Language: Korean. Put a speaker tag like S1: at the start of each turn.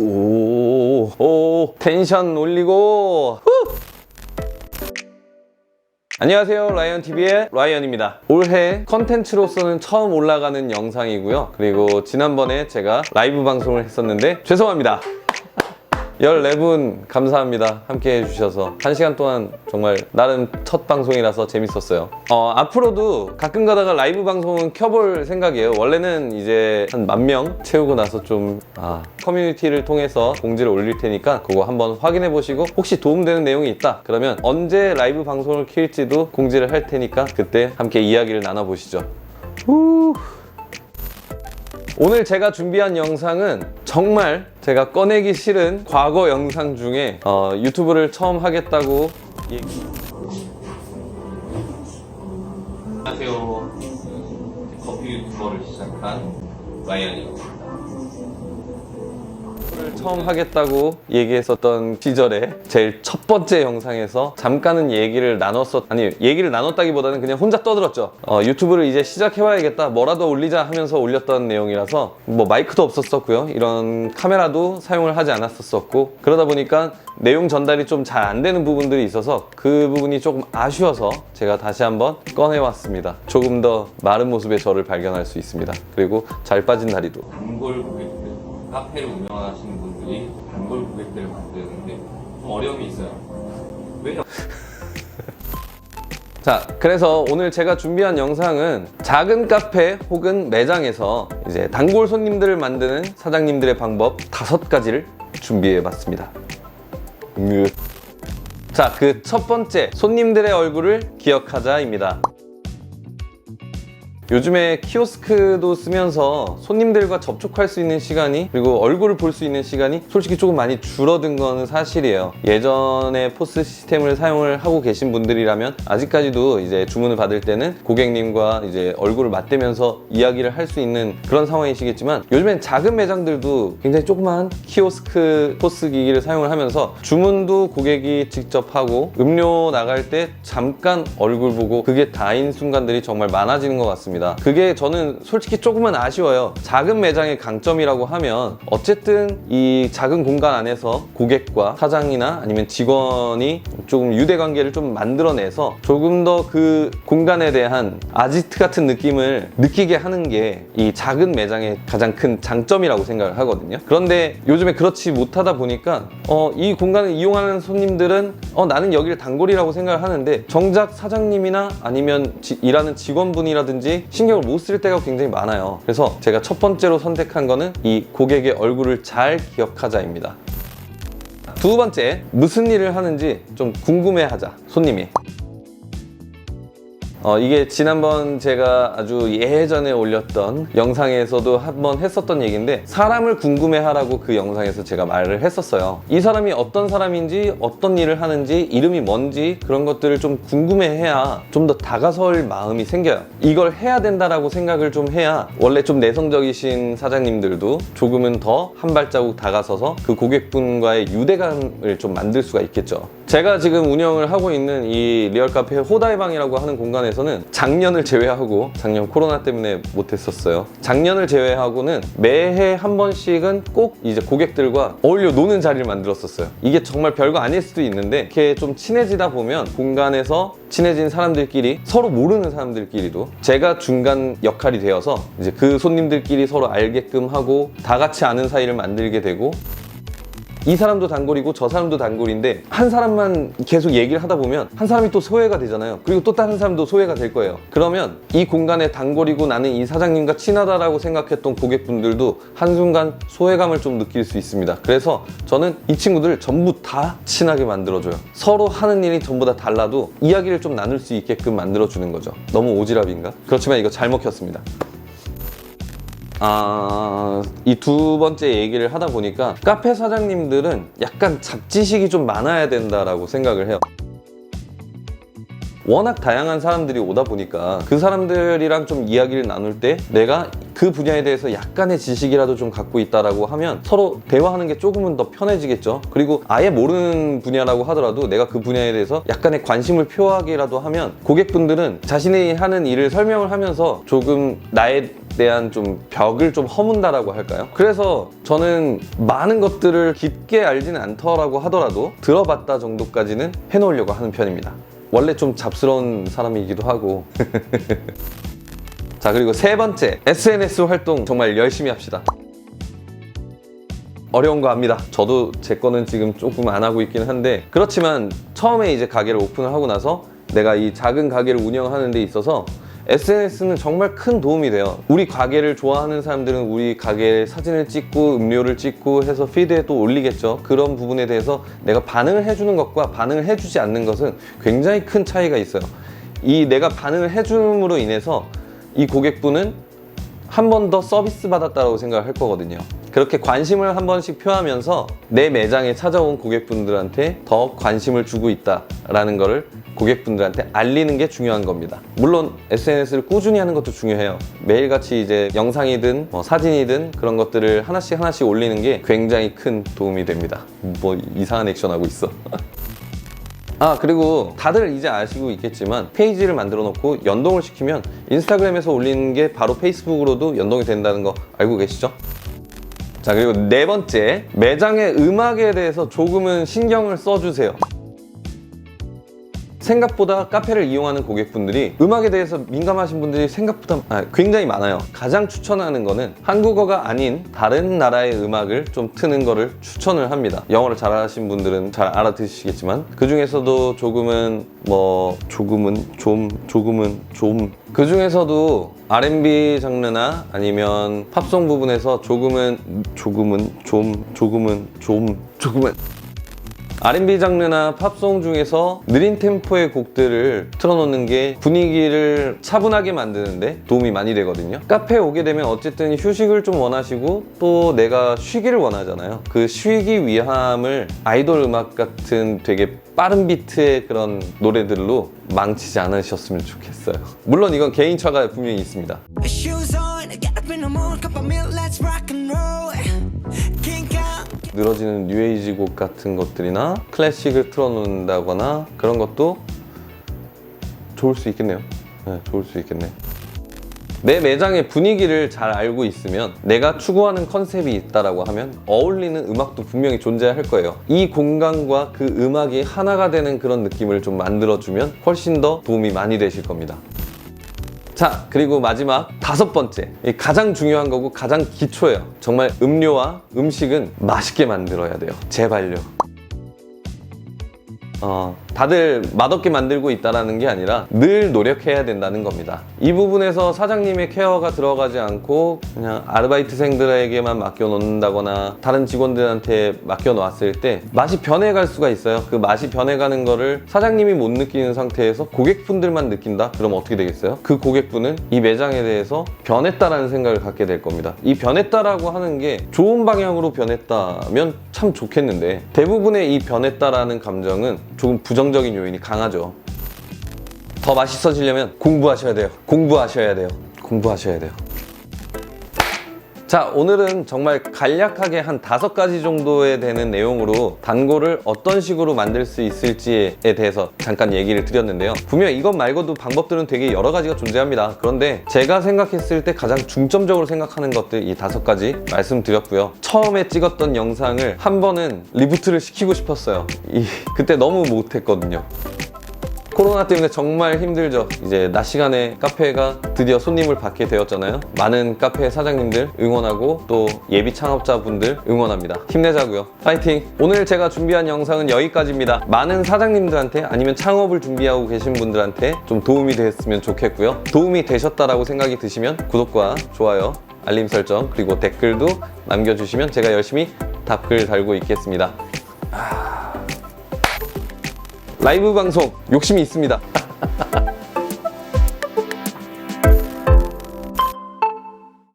S1: 오, 텐션 올리고. 후! 안녕하세요, 라이언TV의 라이언입니다. 올해 컨텐츠로서는 처음 올라가는 영상이고요. 그리고 지난번에 제가 라이브 방송을 했었는데 죄송합니다. 14분 감사합니다. 함께 해주셔서 1시간 동안 정말 나름 첫 방송이라서 재밌었어요. 앞으로도 가끔 가다가 라이브 방송은 켜볼 생각이에요. 원래는 이제 한 10,000명 채우고 나서 좀 커뮤니티를 통해서 공지를 올릴 테니까 그거 한번 확인해 보시고 혹시 도움되는 내용이 있다 그러면 언제 라이브 방송을 킬지도 공지를 할 테니까 그때 함께 이야기를 나눠보시죠. 오늘 제가 준비한 영상은 정말 제가 꺼내기 싫은 과거 영상 중에 유튜브를 처음 하겠다고 안녕하세요. 커피 유튜버를 시작한 라이언입니다. 처음 하겠다고 얘기했었던 시절에 제일 첫 번째 영상에서 잠깐은 얘기를 나눴다기보다는 그냥 혼자 떠들었죠. 유튜브를 이제 시작해봐야겠다, 뭐라도 올리자 하면서 올렸던 내용이라서 뭐 마이크도 없었었고요, 이런 카메라도 사용을 하지 않았었고, 그러다 보니까 내용 전달이 좀 잘 안 되는 부분들이 있어서 그 부분이 조금 아쉬워서 제가 다시 한번 꺼내왔습니다. 조금 더 마른 모습의 저를 발견할 수 있습니다. 그리고 잘 빠진 다리도. 단골 고객들, 카페를 운영하시는 분들이 단골 고객들을 만드는데 좀 어려움이 있어요. 왜요? 자, 그래서 오늘 제가 준비한 영상은 작은 카페 혹은 매장에서 이제 단골 손님들을 만드는 사장님들의 방법 5가지를 준비해봤습니다. 자, 그 첫 번째, 손님들의 얼굴을 기억하자입니다. 요즘에 키오스크도 쓰면서 손님들과 접촉할 수 있는 시간이, 그리고 얼굴을 볼 수 있는 시간이 솔직히 조금 많이 줄어든 건 사실이에요. 예전에 포스 시스템을 사용을 하고 계신 분들이라면 아직까지도 이제 주문을 받을 때는 고객님과 이제 얼굴을 맞대면서 이야기를 할 수 있는 그런 상황이시겠지만, 요즘엔 작은 매장들도 굉장히 조그만 키오스크 포스 기기를 사용을 하면서 주문도 고객이 직접 하고 음료 나갈 때 잠깐 얼굴 보고 그게 다인 순간들이 정말 많아지는 것 같습니다. 그게 저는 솔직히 조금은 아쉬워요. 작은 매장의 강점이라고 하면 어쨌든 이 작은 공간 안에서 고객과 사장이나 아니면 직원이 조금 유대관계를 좀 만들어내서 조금 더 그 공간에 대한 아지트 같은 느낌을 느끼게 하는 게 이 작은 매장의 가장 큰 장점이라고 생각을 하거든요. 그런데 요즘에 그렇지 못하다 보니까 이 공간을 이용하는 손님들은 나는 여기를 단골이라고 생각을 하는데 정작 사장님이나 아니면 일하는 직원분이라든지 신경을 못 쓸 때가 굉장히 많아요. 그래서 제가 첫 번째로 선택한 거는 이 고객의 얼굴을 잘 기억하자입니다. 두 번째, 무슨 일을 하는지 좀 궁금해하자, 손님이. 이게 지난번 제가 아주 예전에 올렸던 영상에서도 한번 했었던 얘기인데, 사람을 궁금해하라고 그 영상에서 제가 말을 했었어요. 이 사람이 어떤 사람인지, 어떤 일을 하는지, 이름이 뭔지 그런 것들을 좀 궁금해해야 좀 더 다가설 마음이 생겨요. 이걸 해야 된다라고 생각을 좀 해야 원래 좀 내성적이신 사장님들도 조금은 더 한 발자국 다가서서 그 고객분과의 유대감을 좀 만들 수가 있겠죠. 제가 지금 운영을 하고 있는 이 리얼카페 호다이방이라고 하는 공간에서는 작년을 제외하고, 작년 코로나 때문에 못했었어요. 작년을 제외하고는 매해 한 번씩은 꼭 이제 고객들과 어울려 노는 자리를 만들었었어요. 이게 정말 별거 아닐 수도 있는데 이렇게 좀 친해지다 보면 공간에서 친해진 사람들끼리, 서로 모르는 사람들끼리도 제가 중간 역할이 되어서 이제 그 손님들끼리 서로 알게끔 하고 다 같이 아는 사이를 만들게 되고, 이 사람도 단골이고 저 사람도 단골인데 한 사람만 계속 얘기를 하다 보면 한 사람이 또 소외가 되잖아요. 그리고 또 다른 사람도 소외가 될 거예요. 그러면 이 공간의 단골이고 나는 이 사장님과 친하다라고 생각했던 고객분들도 한순간 소외감을 좀 느낄 수 있습니다. 그래서 저는 이 친구들을 전부 다 친하게 만들어줘요. 서로 하는 일이 전부 다 달라도 이야기를 좀 나눌 수 있게끔 만들어주는 거죠. 너무 오지랖인가? 그렇지만 이거 잘 먹혔습니다. 이 두 번째 얘기를 하다 보니까 카페 사장님들은 약간 잡지식이 좀 많아야 된다라고 생각을 해요. 워낙 다양한 사람들이 오다 보니까 그 사람들이랑 좀 이야기를 나눌 때 내가 그 분야에 대해서 약간의 지식이라도 좀 갖고 있다라고 하면 서로 대화하는 게 조금은 더 편해지겠죠. 그리고 아예 모르는 분야라고 하더라도 내가 그 분야에 대해서 약간의 관심을 표하기라도 하면 고객분들은 자신이 하는 일을 설명을 하면서 조금 나에 대한 좀 벽을 좀 허문다라고 할까요? 그래서 저는 많은 것들을 깊게 알지는 않더라고 하더라도 들어봤다 정도까지는 해놓으려고 하는 편입니다. 원래 좀 잡스러운 사람이기도 하고 자, 그리고 세 번째, SNS 활동 정말 열심히 합시다. 어려운 거 압니다. 저도 제 거는 지금 조금 안 하고 있긴 한데, 그렇지만 처음에 이제 가게를 오픈을 하고 나서 내가 이 작은 가게를 운영하는 데 있어서 SNS는 정말 큰 도움이 돼요. 우리 가게를 좋아하는 사람들은 우리 가게 사진을 찍고 음료를 찍고 해서 피드에 또 올리겠죠. 그런 부분에 대해서 내가 반응을 해주는 것과 반응을 해주지 않는 것은 굉장히 큰 차이가 있어요. 이 내가 반응을 해줌으로 인해서 이 고객분은 한 번 더 서비스 받았다고 생각을 할 거거든요. 그렇게 관심을 한 번씩 표하면서 내 매장에 찾아온 고객분들한테 더 관심을 주고 있다라는 거를 고객분들한테 알리는 게 중요한 겁니다. 물론 SNS를 꾸준히 하는 것도 중요해요. 매일같이 이제 영상이든 사진이든 그런 것들을 하나씩 올리는 게 굉장히 큰 도움이 됩니다. 뭐 이상한 액션 하고 있어. 아, 그리고 다들 이제 아시고 있겠지만 페이지를 만들어 놓고 연동을 시키면 인스타그램에서 올리는 게 바로 페이스북으로도 연동이 된다는 거 알고 계시죠? 자, 그리고 네 번째, 매장의 음악에 대해서 조금은 신경을 써주세요. 생각보다 카페를 이용하는 고객분들이 음악에 대해서 민감하신 분들이 생각보다 굉장히 많아요. 가장 추천하는 거는 한국어가 아닌 다른 나라의 음악을 좀 트는 거를 추천을 합니다. 영어를 잘하신 분들은 잘 알아듣으시겠지만 그 중에서도 조금은 좀 그 중에서도 R&B 장르나 아니면 팝송 부분에서 조금은 R&B 장르나 팝송 중에서 느린 템포의 곡들을 틀어놓는 게 분위기를 차분하게 만드는데 도움이 많이 되거든요. 카페에 오게 되면 어쨌든 휴식을 좀 원하시고 또 내가 쉬기를 원하잖아요. 그 쉬기 위함을 아이돌 음악 같은 되게 빠른 비트의 그런 노래들로 망치지 않으셨으면 좋겠어요. 물론 이건 개인차가 분명히 있습니다. 늘어지는 뉴에이지 곡 같은 것들이나 클래식을 틀어놓는다거나 그런 것도 좋을 수 있겠네요. 네, 좋을 수 있겠네. 내 매장의 분위기를 잘 알고 있으면 내가 추구하는 컨셉이 있다라고 하면 어울리는 음악도 분명히 존재할 거예요. 이 공간과 그 음악이 하나가 되는 그런 느낌을 좀 만들어주면 훨씬 더 도움이 많이 되실 겁니다. 자, 그리고 마지막 다섯 번째, 가장 중요한 거고 가장 기초예요. 정말 음료와 음식은 맛있게 만들어야 돼요. 제발요. 다들 맛없게 만들고 있다는 게 아니라 늘 노력해야 된다는 겁니다. 이 부분에서 사장님의 케어가 들어가지 않고 그냥 아르바이트생들에게만 맡겨놓는다거나 다른 직원들한테 맡겨놓았을 때 맛이 변해갈 수가 있어요. 그 맛이 변해가는 거를 사장님이 못 느끼는 상태에서 고객분들만 느낀다? 그럼 어떻게 되겠어요? 그 고객분은 이 매장에 대해서 변했다라는 생각을 갖게 될 겁니다. 이 변했다라고 하는 게 좋은 방향으로 변했다면 참 좋겠는데 대부분의 이 변했다라는 감정은 조금 부정적인 요인이 강하죠. 더 맛있어지려면 공부하셔야 돼요. 공부하셔야 돼요. 자, 오늘은 정말 간략하게 한 5가지 정도에 되는 내용으로 단골을 어떤 식으로 만들 수 있을지에 대해서 잠깐 얘기를 드렸는데요. 분명 이것 말고도 방법들은 되게 여러 가지가 존재합니다. 그런데 제가 생각했을 때 가장 중점적으로 생각하는 것들 이 5가지 말씀드렸고요. 처음에 찍었던 영상을 한 번은 리부트를 시키고 싶었어요. 그때 너무 못했거든요. 코로나 때문에 정말 힘들죠. 이제 낮 시간에 카페가 드디어 손님을 받게 되었잖아요. 많은 카페 사장님들 응원하고 또 예비 창업자분들 응원합니다. 힘내자고요. 파이팅! 오늘 제가 준비한 영상은 여기까지입니다. 많은 사장님들한테 아니면 창업을 준비하고 계신 분들한테 좀 도움이 됐으면 좋겠고요. 도움이 되셨다라고 생각이 드시면 구독과 좋아요, 알림 설정 그리고 댓글도 남겨주시면 제가 열심히 답글 달고 있겠습니다. 라이브 방송 욕심이 있습니다.